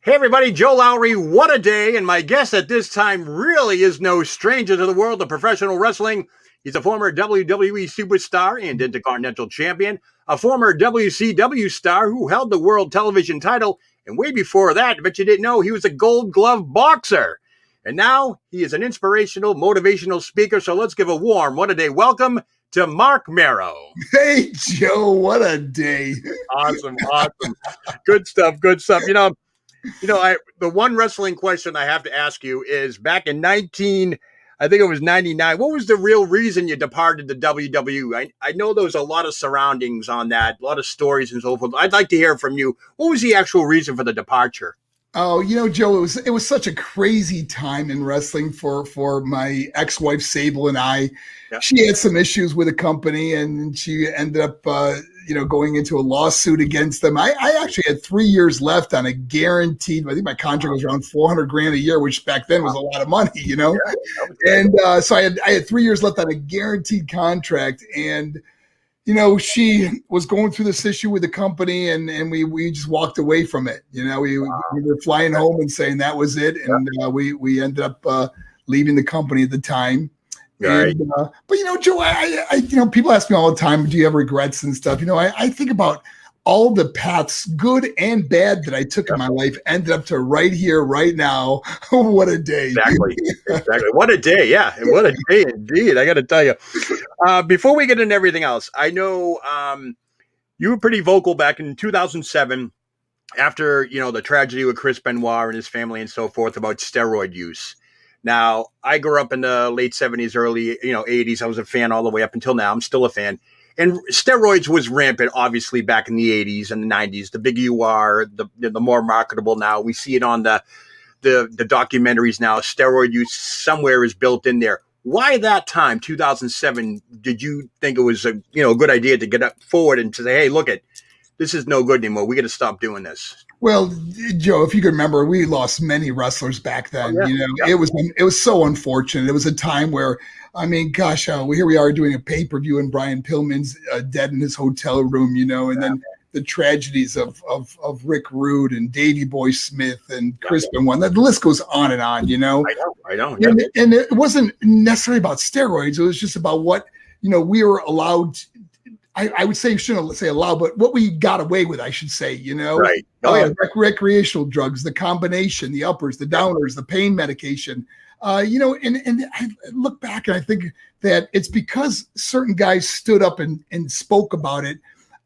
Hey everybody, Joe Lowry, what a day. And my guest at this time really is no stranger to the world of professional wrestling. He's a former WWE superstar and Intercontinental Champion, a former WCW star who held the World Television title, and way before that, but you didn't know, he was a Gold Glove boxer. And now he is an inspirational, motivational speaker. So let's give a warm what a day welcome to Marc Mero. Hey Joe, what a day. Awesome. Good stuff. The one wrestling question I have to ask you is back in 99, what was the real reason you departed the WWE? I know there was a lot of surroundings on that, a lot of stories and so forth. I'd like to hear from you. What was the actual reason for the departure? Oh, Joe, it was such a crazy time in wrestling for my ex-wife Sable and I. Yeah. She had some issues with the company, and she ended up, going into a lawsuit against them. I actually had 3 years left on a guaranteed. I think my contract was around $400,000 a year, which back then was a lot of money, Yeah, and so I had 3 years left on a guaranteed contract, and she was going through this issue with the company, and we just walked away from it. We were flying home and saying that was it, and we ended up leaving the company at the time. Right. And, but Joe, I people ask me all the time, do you have regrets and stuff? I think about all the paths, good and bad, that I took in my life, ended up to right here, right now. What a day. Exactly. What a day. Yeah. What a day indeed. I got to tell you, before we get into everything else, I know you were pretty vocal back in 2007 after, the tragedy with Chris Benoit and his family and so forth about steroid use. Now, I grew up in the late 70s, early, 80s. I was a fan all the way up until now. I'm still a fan. And steroids was rampant, obviously, back in the 80s and the 90s. The bigger you are, the more marketable now. We see it on the documentaries now. Steroid use somewhere is built in there. Why that time, 2007, did you think it was a good idea to get up forward and to say, hey, look, this is no good anymore. We got to stop doing this? Well, Joe, if you can remember, we lost many wrestlers back then. It was so unfortunate. It was a time where, here we are doing a pay-per-view and Brian Pillman's dead in his hotel room, and then the tragedies of Rick Rude and Davey Boy Smith and Chris Benoit. The list goes on and on, I know. Yeah. And it wasn't necessarily about steroids. It was just about what, we were allowed. I would say, shouldn't say allowed, but what we got away with, I should say, Right. Oh, yeah. Recreational drugs, the combination, the uppers, the downers, the pain medication, and I look back and I think that it's because certain guys stood up and spoke about it.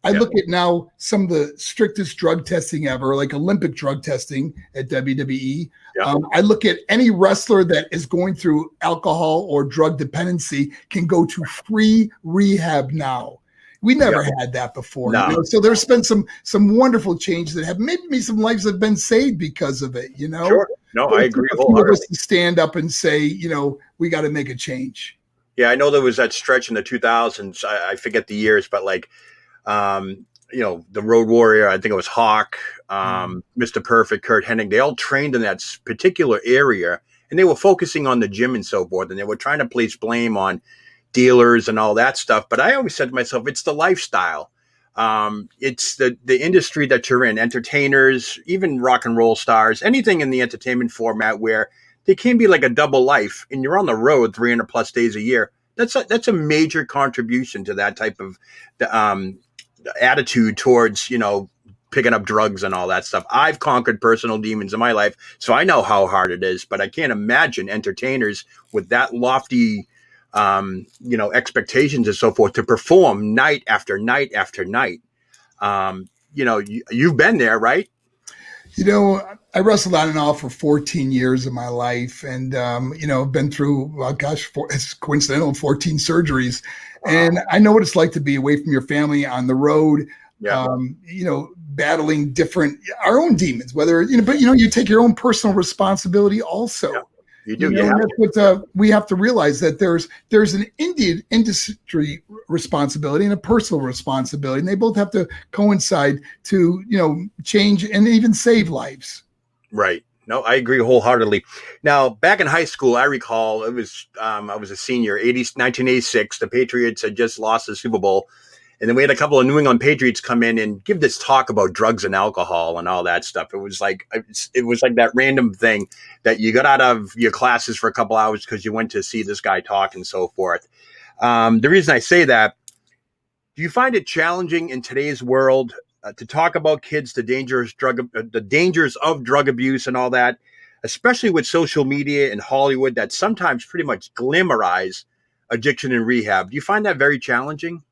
I look at now some of the strictest drug testing ever, like Olympic drug testing at WWE. I look at any wrestler that is going through alcohol or drug dependency can go to free rehab now. We never had that before. No. So there's been some wonderful changes that have maybe some lives have been saved because of it, Sure. No, but I agree wholeheartedly. To stand up and say, we got to make a change. Yeah, I know there was that stretch in the 2000s. I forget the years, but the Road Warrior, I think it was Hawk, Mr. Perfect, Kurt Hennig, they all trained in that particular area, and they were focusing on the gym and so forth, and they were trying to place blame on dealers and all that stuff. But I always said to myself, it's the lifestyle. It's the industry that you're in, entertainers, even rock and roll stars, anything in the entertainment format where they can be like a double life and you're on the road 300 plus days a year. That's a major contribution to that type of attitude towards, picking up drugs and all that stuff. I've conquered personal demons in my life, so I know how hard it is, but I can't imagine entertainers with that lofty expectations and so forth to perform night after night after night. You've been there, right? I wrestled on and off for 14 years of my life, and I've been through, it's coincidental, 14 surgeries, and I know what it's like to be away from your family on the road. Battling our own demons, but you take your own personal responsibility also. Yeah. You do. That's what we have to realize, that there's an industry responsibility and a personal responsibility, and they both have to coincide to change and even save lives. Right. No, I agree wholeheartedly. Now, back in high school, I recall it was I was a senior, 1986. The Patriots had just lost the Super Bowl, And then we had a couple of New England Patriots come in and give this talk about drugs and alcohol and all that stuff. It was like that random thing that you got out of your classes for a couple hours because you went to see this guy talk and so forth. The reason I say that, do you find it challenging in today's world to talk about kids, the dangers of drug abuse and all that, especially with social media and Hollywood that sometimes pretty much glamorize addiction and rehab? Do you find that very challenging?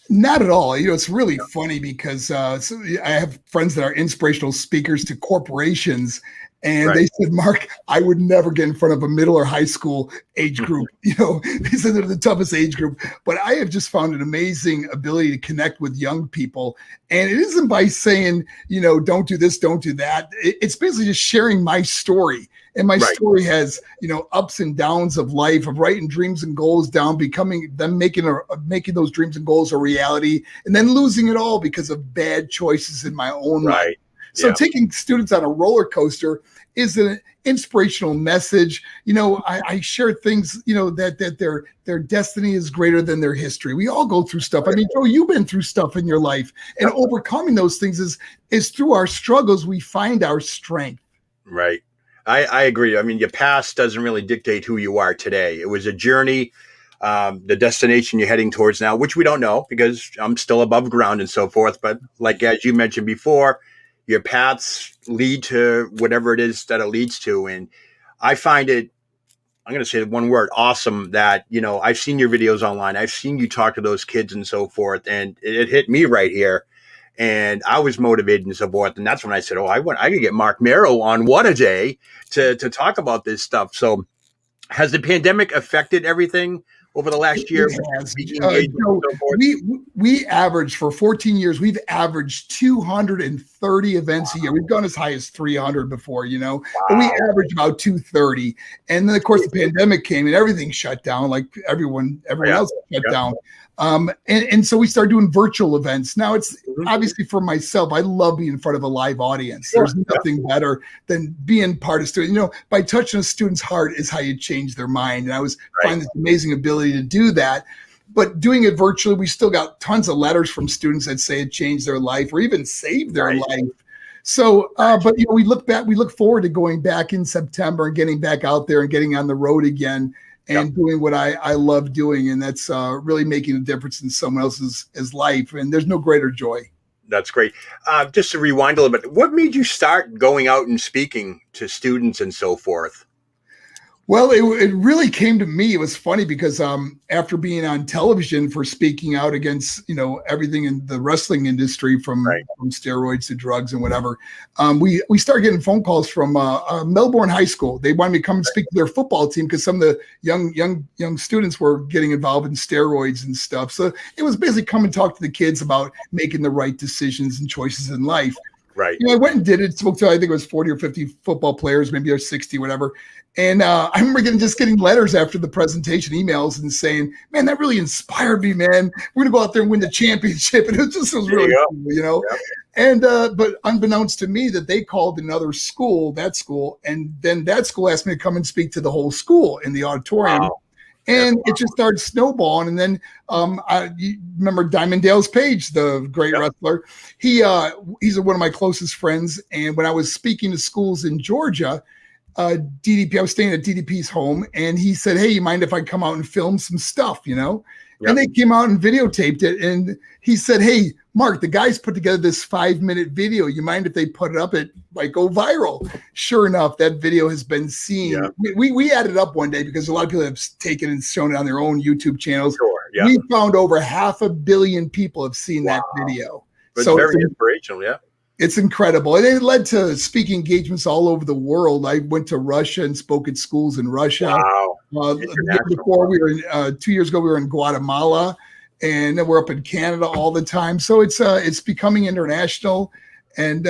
Not at all. It's really funny because I have friends that are inspirational speakers to corporations. And they said, Mark, I would never get in front of a middle or high school age group. They said they're the toughest age group. But I have just found an amazing ability to connect with young people. And it isn't by saying, don't do this, don't do that. It's basically just sharing my story. And my story has, ups and downs of life, of writing dreams and goals down, making those dreams and goals a reality, and then losing it all because of bad choices in my own life. So taking students on a roller coaster is an inspirational message. I share things, that their destiny is greater than their history. We all go through stuff. I mean, Joe, you've been through stuff in your life, and overcoming those things is through our struggles we find our strength. Right. I agree. I mean, your past doesn't really dictate who you are today. It was a journey, the destination you're heading towards now, which we don't know because I'm still above ground and so forth. But like, as you mentioned before, your paths lead to whatever it is that it leads to. And I find it, I'm going to say one word, awesome that, I've seen your videos online. I've seen you talk to those kids and so forth. And it hit me right here. And I was motivated and so forth. And that's when I said, I could get Marc Mero on WhattaDay to talk about this stuff. So has the pandemic affected everything over the last year? We averaged for 14 years, we've averaged 230 events a year. We've gone as high as 300 before, Wow. But we averaged about 230. And then of course the pandemic came and everything shut down, like everyone else shut down. And so we started doing virtual events. Now it's obviously for myself, I love being in front of a live audience. There's nothing better than being part of student. By touching a student's heart is how you change their mind. And I find this amazing ability to do that. But doing it virtually, we still got tons of letters from students that say it changed their life or even saved their life. So, but we look forward to going back in September and getting back out there and getting on the road again. And doing what I love doing. And that's really making a difference in someone else's life. And there's no greater joy. That's great. Just to rewind a little bit, what made you start going out and speaking to students and so forth? Well, it really came to me. It was funny because after being on television for speaking out against, everything in the wrestling industry from steroids to drugs and whatever, we started getting phone calls from Melbourne High School. They wanted me to come and speak to their football team because some of the young students were getting involved in steroids and stuff. So it was basically come and talk to the kids about making the right decisions and choices in life. Right. I went and did it, spoke to, I think it was 40 or 50 football players, maybe or 60, whatever. And I remember getting letters after the presentation, emails, and saying, man, that really inspired me, man. We're going to go out there and win the championship. And it was really cool, Yeah. And, but unbeknownst to me that they called another school, and then that school asked me to come and speak to the whole school in the auditorium. Wow. And it just started snowballing. And then you remember Diamond Dallas Page, the great wrestler. He's one of my closest friends. And when I was speaking to schools in Georgia, DDP, I was staying at DDP's home, and he said, hey, you mind if I come out and film some stuff, And they came out and videotaped it. And he said, hey, Mark, the guys put together this 5-minute video. You mind if they put it up? It might go viral. Sure enough, that video has been seen. Yeah. We added up one day because a lot of people have taken and shown it on their own YouTube channels. Sure, yeah. We found over 500 million people have seen that video. But so it's very inspirational, It's incredible. And it led to speaking engagements all over the world. I went to Russia and spoke at schools in Russia. Wow. 2 years ago, we were in Guatemala, and then we're up in Canada all the time. So it's becoming international. And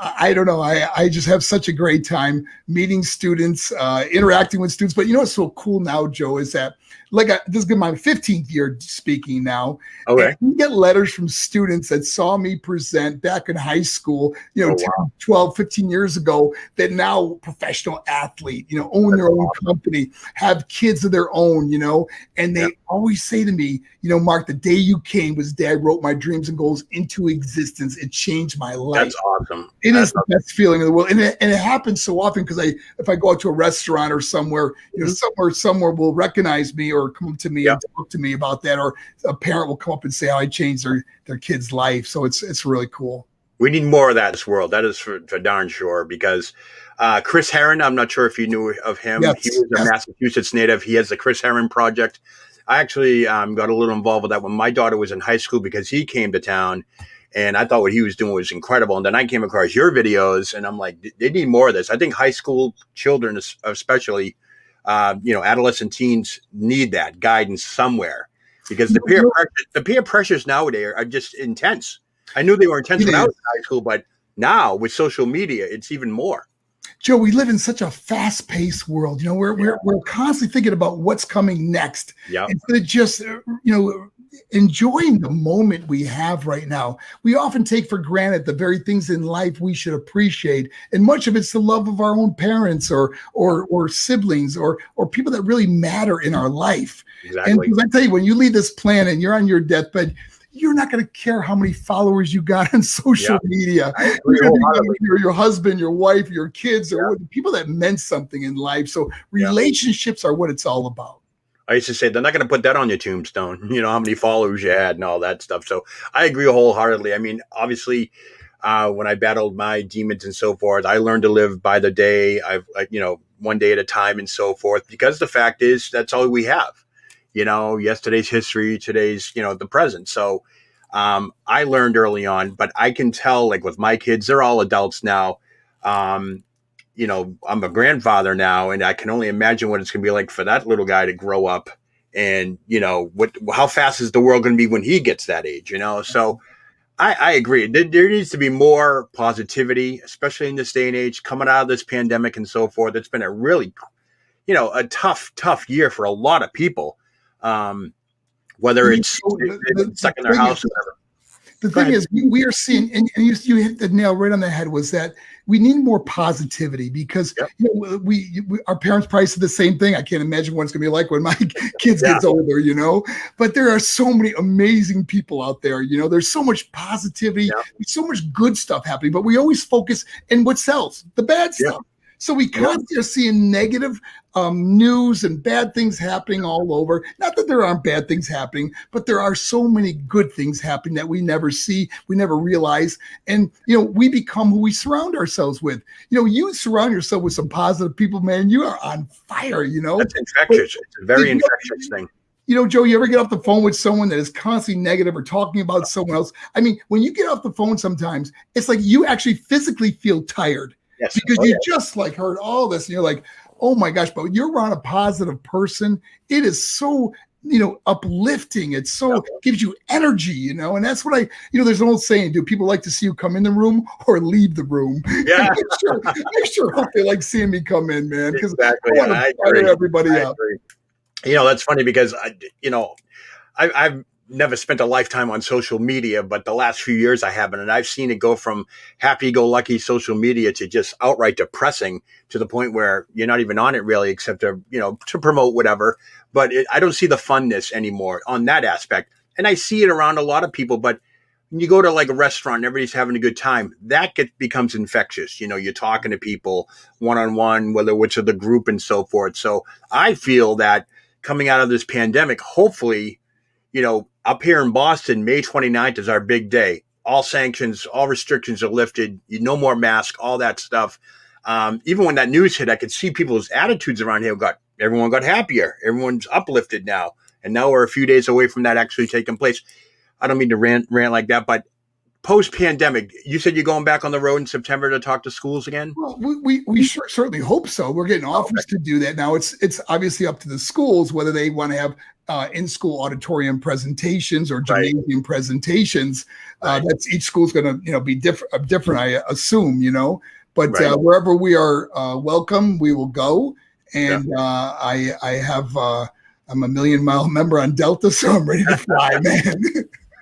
I don't know. I just have such a great time meeting students, interacting with students. But you know what's so cool now, Joe, is that this is my 15th year speaking now. Okay. And you get letters from students that saw me present back in high school, 12, 15 years ago, that now professional athlete, own their own company, have kids of their own, and they always say to me, Marc, the day you came was the day I wrote my dreams and goals into existence. It changed my life. That's awesome. It is the best feeling in the world. And it happens so often because if I go out to a restaurant or somewhere, somewhere will recognize me or come up to me and talk to me about that, or a parent will come up and say how I changed their kid's life. So it's really cool. We need more of that in this world. That is for darn sure, because Chris Herron, I'm not sure if you knew of him. Yes, he was a Massachusetts native. He has the Chris Herron Project. I actually got a little involved with that when my daughter was in high school, because he came to town and I thought what he was doing was incredible. And then I came across your videos and I'm like, they need more of this. I think high school children, especially, adolescent teens, need that guidance somewhere, because the peer pressures nowadays are just intense. I knew they were intense when I was in high school, but now with social media, it's even more. Joe, we live in such a fast-paced world. We're constantly thinking about what's coming next. Yeah. Instead of just, enjoying the moment we have right now. We often take for granted the very things in life we should appreciate. And much of it's the love of our own parents or siblings or people that really matter in our life. Exactly. And I tell you, when you leave this planet and you're on your deathbed, you're not going to care how many followers you got on social media. Your husband, your wife, your kids, or the people that meant something in life. So relationships are what it's all about. I used to say, they're not going to put that on your tombstone, how many followers you had and all that stuff. So I agree wholeheartedly. I mean, obviously, when I battled my demons and so forth, I learned to live by the day, one day at a time and so forth, because the fact is that's all we have. Yesterday's history, today's, the present. So I learned early on, but I can tell, like with my kids, they're all adults now. I'm a grandfather now, and I can only imagine what it's going to be like for that little guy to grow up. And, how fast is the world going to be when he gets that age, So I agree. There needs to be more positivity, especially in this day and age, coming out of this pandemic and so forth. It's been a really, a tough year for a lot of people. Whether it's stuck in their house or whatever. The thing is, we are seeing, and you hit the nail right on the head, was that we need more positivity, because we our parents probably said the same thing. I can't imagine what it's going to be like when my kids gets older, But there are so many amazing people out there. There's so much positivity, so much good stuff happening. But we always focus in what sells, the bad stuff. So we constantly are seeing negative news and bad things happening all over. Not that there aren't bad things happening, but there are so many good things happening that we never see, we never realize. And, we become who we surround ourselves with. You surround yourself with some positive people, man, you are on fire, That's infectious. It's a very infectious thing. Joe, you ever get off the phone with someone that is constantly negative or talking about someone else? I mean, when you get off the phone sometimes, it's like you actually physically feel tired. Yes. Because you just heard all this and you're like, oh my gosh, but you're around a positive person. It is so, uplifting. It gives you energy, and that's what there's an old saying, do people like to see you come in the room or leave the room? Yeah. I sure hope they like seeing me come in, man. Because exactly. I want to fire everybody up. That's funny because, I've never spent a lifetime on social media, but the last few years I haven't. And I've seen it go from happy-go-lucky social media to just outright depressing, to the point where you're not even on it really, except to promote whatever. But I don't see the funness anymore on that aspect. And I see it around a lot of people, but when you go to like a restaurant and everybody's having a good time, that becomes infectious. You're talking to people one-on-one, whether it's with a group and so forth. So I feel that coming out of this pandemic, hopefully, up here in Boston, May 29th is our big day. All sanctions, all restrictions are lifted. No more masks, all that stuff. Even when that news hit, I could see people's attitudes around here everyone got happier. Everyone's uplifted now. And now we're a few days away from that actually taking place. I don't mean to rant like that, but post-pandemic, you said you're going back on the road in September to talk to schools again? Well, we certainly hope so. We're getting offers to do that now. It's obviously up to the schools whether they want to have in-school auditorium presentations or gymnasium presentations. That's each school's going to be different, I assume, but wherever we are welcome, we will go. And I'm a 1,000,000-mile member on Delta, so I'm ready to fly, man.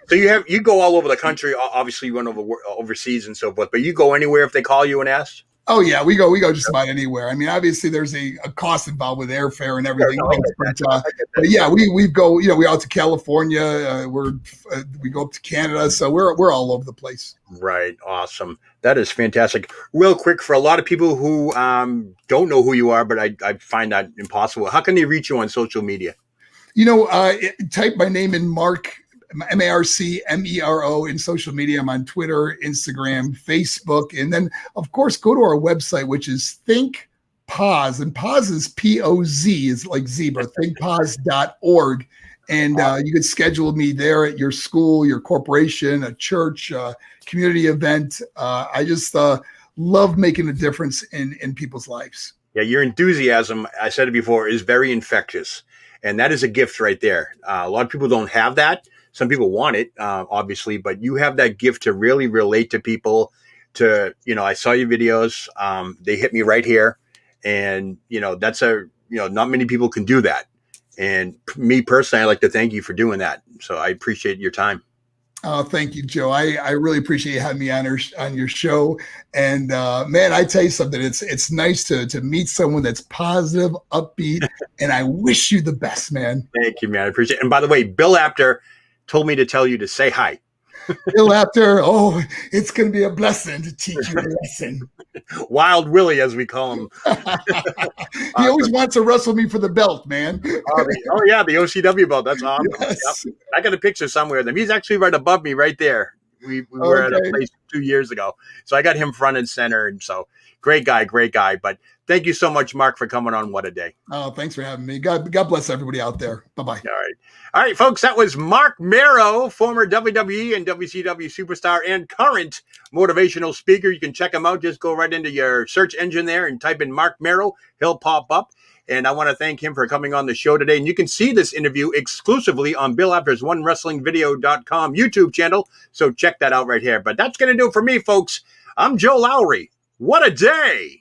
So you go all over the country. Obviously, you went overseas and so forth, but you go anywhere if they call you and ask. Oh yeah, we go just about anywhere. I mean, obviously there's a cost involved with airfare and everything. But yeah, we go. We're out to California. We go up to Canada, so we're all over the place. Right, awesome. That is fantastic. Real quick, for a lot of people who don't know who you are, but I find that impossible. How can they reach you on social media? Type my name in Marc. MARC MERO in social media. I'm on Twitter, Instagram, Facebook, and then of course go to our website, which is Think Pause, and Pause is POZ, is like zebra. thinkpause.org, and you can schedule me there at your school, your corporation, a church, community event. I just love making a difference in people's lives. Yeah, your enthusiasm, I said it before, is very infectious, and that is a gift right there. A lot of people don't have that. Some people want it, obviously, but you have that gift to really relate to people. I saw your videos. They hit me right here. And, that's not many people can do that. And me personally, I'd like to thank you for doing that. So I appreciate your time. Oh, thank you, Joe. I really appreciate you having me on your show. And man, I tell you something, it's nice to meet someone that's positive, upbeat, and I wish you the best, man. Thank you, man. I appreciate it. And by the way, Bill Apter told me to tell you to say hi. Bill Apter, it's going to be a blessing to teach you a lesson. Wild Willie, as we call him. He always wants to wrestle me for the belt, man. The OCW belt. That's awesome. Yes. Yep. I got a picture somewhere of them. He's actually right above me right there. We were at a place 2 years ago. So I got him front and center. And so great guy. But thank you so much, Marc, for coming on What a Day. Oh, thanks for having me. God bless everybody out there. Bye-bye. All right, folks, that was Marc Mero, former WWE and WCW superstar and current motivational speaker. You can check him out. Just go right into your search engine there and type in Marc Mero. He'll pop up. And I want to thank him for coming on the show today. And you can see this interview exclusively on Bill Apter's OneWrestlingVideo.com YouTube channel. So check that out right here. But that's going to do it for me, folks. I'm Joe Lowry. What a day.